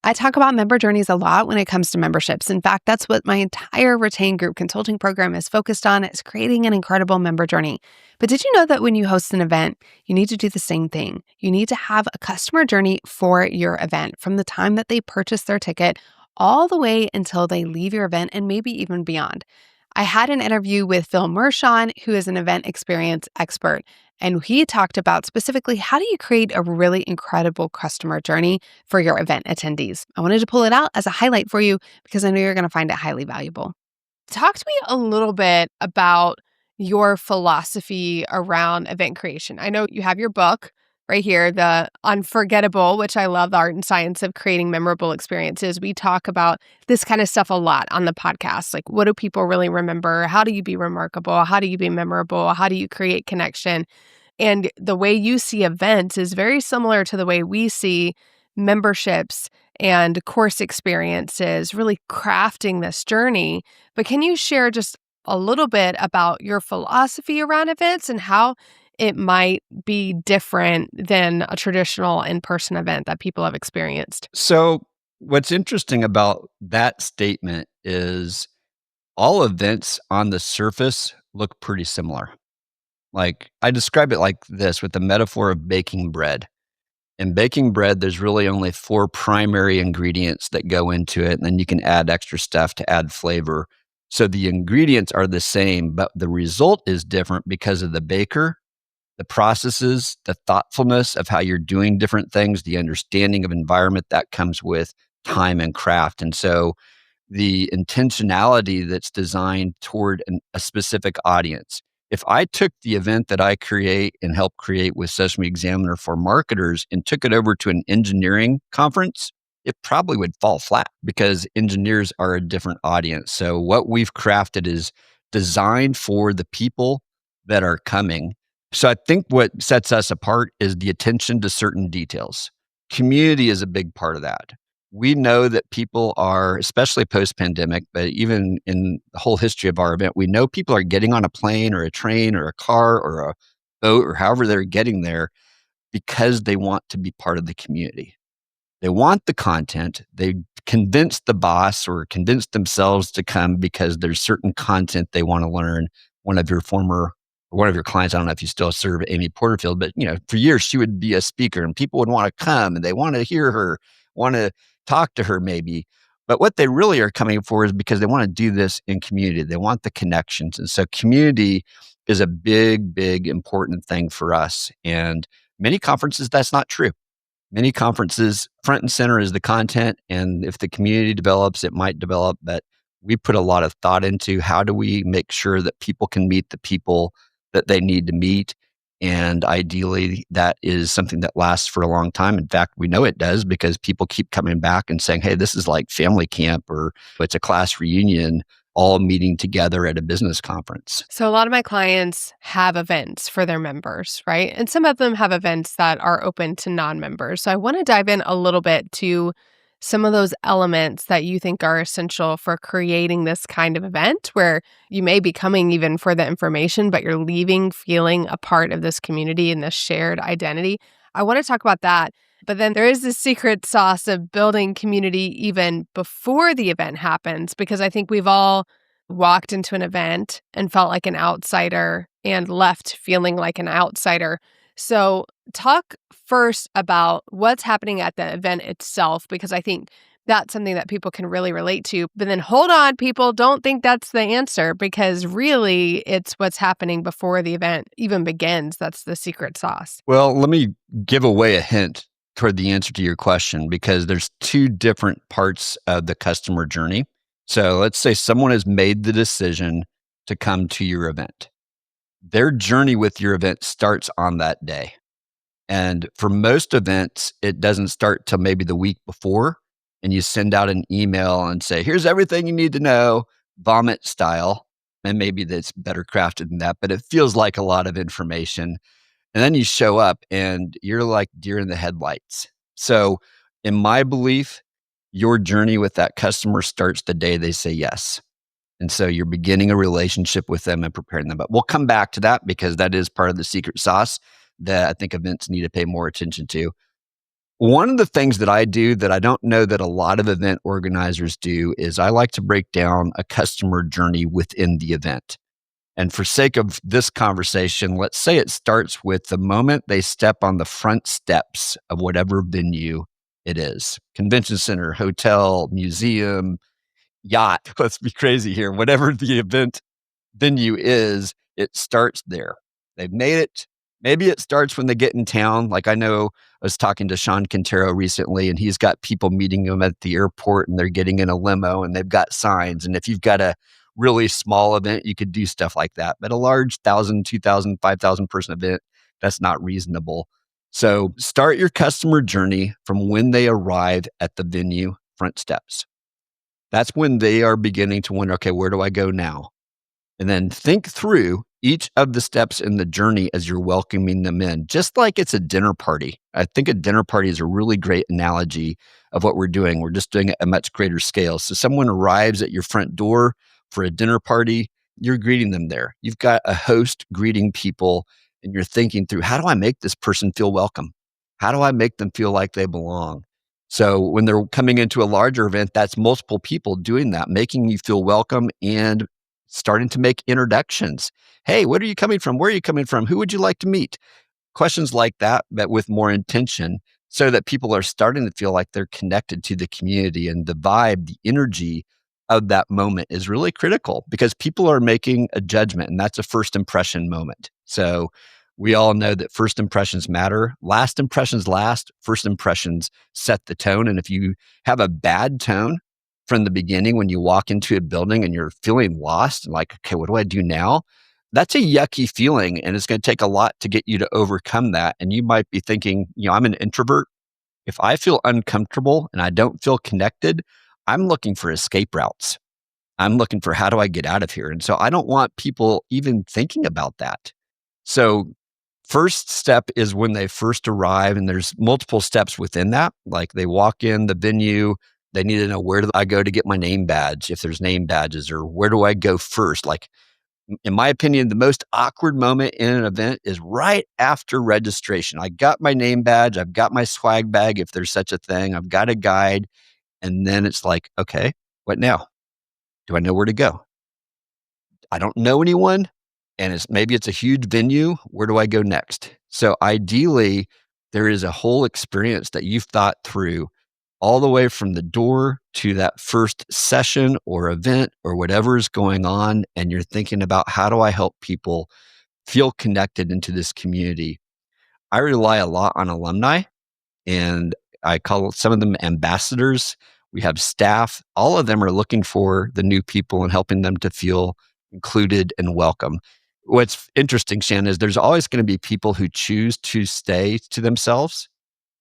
I talk about member journeys a lot when it comes to memberships. In fact, that's what my entire Retain Group consulting program is focused on, is creating an incredible member journey. But did you know that when you host an event, you need to do the same thing? You need to have a customer journey for your event from the time that they purchase their ticket all the way until they leave your event and maybe even beyond. I had an interview with Phil Mershon, who is an event experience expert, and he talked about specifically how do you create a really incredible customer journey for your event attendees. I wanted to pull it out as a highlight for you because I know you're going to find it highly valuable. Talk to me a little bit about your philosophy around event creation. I know you have your book right here, The Unforgettable, which I love, the art and science of creating memorable experiences. We talk about this kind of stuff a lot on the podcast. Like, what do people really remember? How do you be remarkable? How do you be memorable? How do you create connection? And the way you see events is very similar to the way we see memberships and course experiences, really crafting this journey. But can you share just a little bit about your philosophy around events and how it might be different than a traditional in-person event that people have experienced? So, what's interesting about that statement is all events on the surface look pretty similar. Like, I describe it like this with the metaphor of baking bread. In baking bread, there's really only four primary ingredients that go into it, and then you can add extra stuff to add flavor. So the ingredients are the same, but the result is different because of the baker, the processes, the thoughtfulness of how you're doing different things, the understanding of environment that comes with time and craft. And so the intentionality that's designed toward a specific audience. If I took the event that I create and help create with Sesame Examiner for marketers and took it over to an engineering conference, it probably would fall flat because engineers are a different audience. So what we've crafted is designed for the people that are coming. So I think what sets us apart is the attention to certain details. Community is a big part of that. We know that people are, especially post pandemic, but even in the whole history of our event, we know people are getting on a plane or a train or a car or a boat or however they're getting there because they want to be part of the community. They want the content. They convince the boss or convince themselves to come because there's certain content they want to learn. One of your clients, I don't know if you still serve Amy Porterfield, but for years she would be a speaker and people would want to come and they want to hear her, want to talk to her maybe. But what they really are coming for is because they want to do this in community. They want the connections. And so community is a big, big important thing for us. And many conferences, that's not true. Many conferences, front and center is the content. And if the community develops, it might develop. But we put a lot of thought into how do we make sure that people can meet the people that they need to meet. And ideally, that is something that lasts for a long time. In fact, we know it does because people keep coming back and saying, hey, this is like family camp or it's a class reunion, all meeting together at a business conference. So a lot of my clients have events for their members, right? And some of them have events that are open to non-members. So I want to dive in a little bit to some of those elements that you think are essential for creating this kind of event where you may be coming even for the information, but you're leaving feeling a part of this community and this shared identity. I want to talk about that. But then there is this secret sauce of building community even before the event happens, because I think we've all walked into an event and felt like an outsider and left feeling like an outsider. So talk first about what's happening at the event itself, because I think that's something that people can really relate to. But then hold on, people, don't think that's the answer, because really it's what's happening before the event even begins. That's the secret sauce. Well, let me give away a hint toward the answer to your question because there's two different parts of the customer journey. So let's say someone has made the decision to come to your event. Their journey with your event starts on that day. And for most events, it doesn't start till maybe the week before. And you send out an email and say, here's everything you need to know, vomit style. And maybe that's better crafted than that, but it feels like a lot of information. And then you show up and you're like deer in the headlights. So in my belief, your journey with that customer starts the day they say yes. And so you're beginning a relationship with them and preparing them. But we'll come back to that because that is part of the secret sauce that I think events need to pay more attention to. One of the things that I do that I don't know that a lot of event organizers do is I like to break down a customer journey within the event. And for sake of this conversation, let's say it starts with the moment they step on the front steps of whatever venue it is, convention center, hotel, museum, yacht. Let's be crazy here. Whatever the event venue is, it starts there. They've made it. Maybe it starts when they get in town. Like I know I was talking to Sean Quintero recently, and he's got people meeting him at the airport and they're getting in a limo and they've got signs. And if you've got a really small event, you could do stuff like that. But a large 1,000, 2,000, 5,000 person event, that's not reasonable. So start your customer journey from when they arrive at the venue front steps. That's when they are beginning to wonder, okay, where do I go now? And then think through each of the steps in the journey as you're welcoming them in, just like it's a dinner party. I think a dinner party is a really great analogy of what we're doing. We're just doing it at a much greater scale. So someone arrives at your front door for a dinner party, you're greeting them there. You've got a host greeting people, and you're thinking through, how do I make this person feel welcome? How do I make them feel like they belong? So when they're coming into a larger event, that's multiple people doing that, making you feel welcome and starting to make introductions. Hey, what are you coming from? Where are you coming from? Who would you like to meet? Questions like that, but with more intention, so that people are starting to feel like they're connected to the community, and the vibe, the energy of that moment is really critical because people are making a judgment, and that's a first impression moment. So we all know that first impressions matter. Last impressions last. First impressions set the tone. And if you have a bad tone from the beginning when you walk into a building and you're feeling lost and like, okay, what do I do now? That's a yucky feeling, and it's going to take a lot to get you to overcome that. And you might be thinking, I'm an introvert. If I feel uncomfortable and I don't feel connected, I'm looking for escape routes. I'm looking for, how do I get out of here? And so I don't want people even thinking about that. So first step is when they first arrive, and there's multiple steps within that. Like they walk in the venue, they need to know, where do I go to get my name badge, if there's name badges, or where do I go first? Like, in my opinion, the most awkward moment in an event is right after registration. I got my name badge, I've got my swag bag, if there's such a thing, I've got a guide. And then it's like, okay, what now? Do I know where to go? I don't know anyone, and maybe it's a huge venue. Where do I go next? So ideally, there is a whole experience that you've thought through all the way from the door to that first session or event or whatever is going on. And you're thinking about, how do I help people feel connected into this community? I rely a lot on alumni, and I call some of them ambassadors. We have staff. All of them are looking for the new people and helping them to feel included and welcome. What's interesting, Shannon, is there's always going to be people who choose to stay to themselves.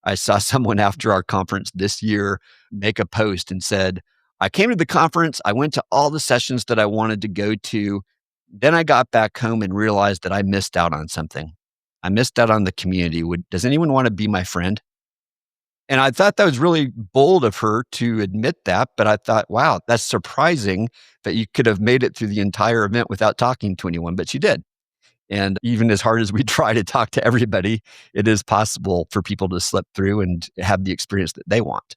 I saw someone after our conference this year make a post and said, I came to the conference, I went to all the sessions that I wanted to go to. Then I got back home and realized that I missed out on something. I missed out on the community. Does anyone want to be my friend? And I thought that was really bold of her to admit that, but I thought, wow, that's surprising that you could have made it through the entire event without talking to anyone, but she did. And even as hard as we try to talk to everybody, it is possible for people to slip through and have the experience that they want.